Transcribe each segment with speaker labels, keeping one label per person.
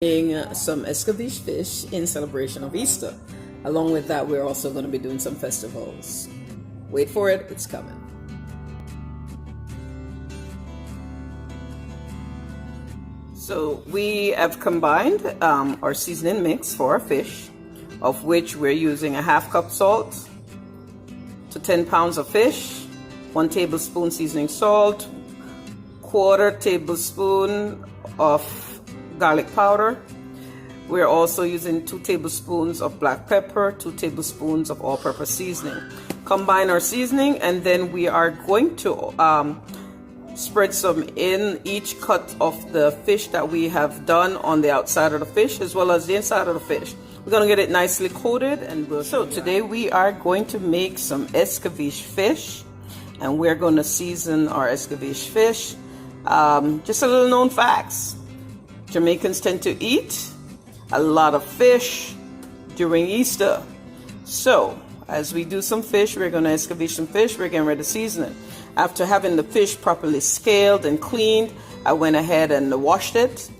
Speaker 1: Doing some Escovitch fish in celebration of Easter. Along with that, we're also going to be doing some festivals. Wait for it, it's coming. So we have combined our seasoning mix for our fish, of which we're using a ½ cup salt to 10 pounds of fish, 1 tablespoon seasoning salt, 1/4 tablespoon of garlic powder. We're also using 2 tablespoons of black pepper, 2 tablespoons of all-purpose seasoning. Combine our seasoning, and then we are going to spread some in each cut of the fish that we have done on the outside of the fish as well as the inside of the fish. We're going to get it nicely coated, and so today we are going to make some Escovitch fish, and we're going to season our Escovitch fish. Just a little known facts. Jamaicans tend to eat a lot of fish during Easter. So, as we do some fish, we're going to Escovitch some fish, we're getting ready to season it. After having the fish properly scaled and cleaned, I went ahead and washed it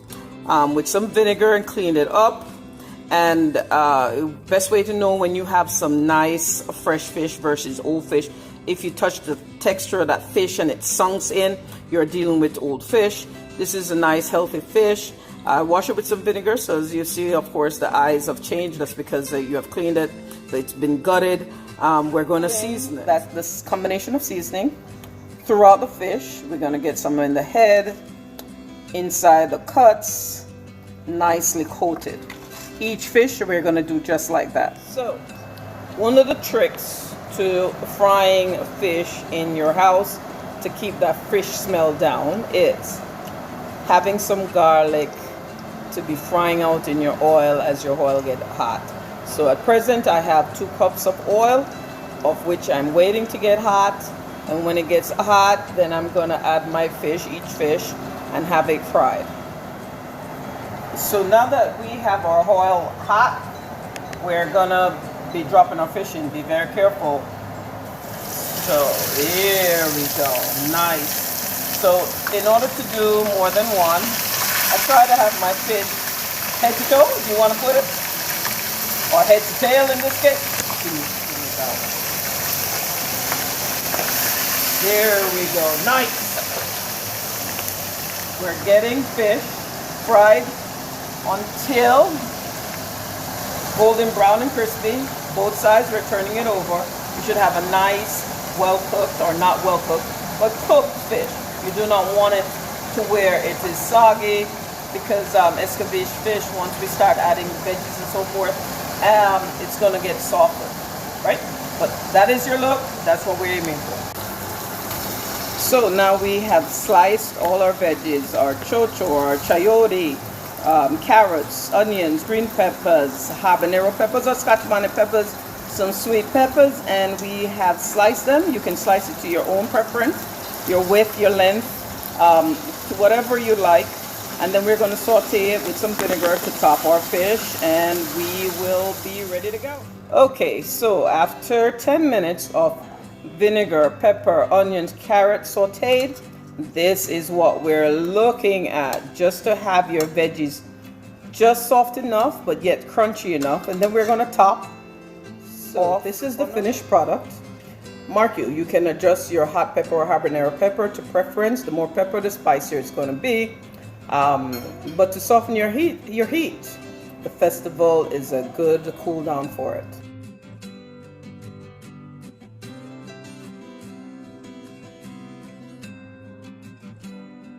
Speaker 1: with some vinegar and cleaned it up. And best way to know when you have some nice fresh fish versus old fish, if you touch the texture of that fish and it sunks in, you're dealing with old fish. This is a nice healthy fish. Wash it with some vinegar, so as you see, of course, the eyes have changed. That's because you have cleaned it, so it's been gutted. We're going to season it. That's this combination of seasoning throughout the fish. We're going to get some in the head, inside the cuts, nicely coated. Each fish we're going to do just like that. So, one of the tricks to frying fish in your house to keep that fish smell down is having some garlic to be frying out in your oil as your oil gets hot. So at present I have 2 cups of oil, of which I'm waiting to get hot, and when it gets hot, then I'm going to add my fish, each fish, and have it fried. So now that we have our oil hot, we're going to be dropping our fish in. Be very careful. So here we go. Nice. So in order to do more than one, I try to have my fish head to toe, if you want to put it, or head to tail in this case. There we go. Nice. We're getting fish fried until golden brown and crispy. Both sides, we're turning it over. You should have a nice, well-cooked, or not well-cooked, but cooked fish. You do not want it to where it is soggy, because Escovitch fish, once we start adding veggies and so forth, it's going to get softer, right? But that is your look. That's what we're aiming for. So now we have sliced all our veggies, our chocho, our chayote, carrots, onions, green peppers, habanero peppers or Scotch bonnet peppers, some sweet peppers, and we have sliced them. You can slice it to your own preference, your width, your length, to whatever you like. And then we're going to saute it with some vinegar to top our fish, and we will be ready to go. Okay, so after 10 minutes of vinegar, pepper, onions, carrots sauteed, this is what we're looking at, just to have your veggies just soft enough but yet crunchy enough. And then we're going to top. So this is the finished product. Mark you can adjust your hot pepper or habanero pepper to preference. The more pepper, the spicier it's going to be. But to soften your heat, the festival is a good cool down for it.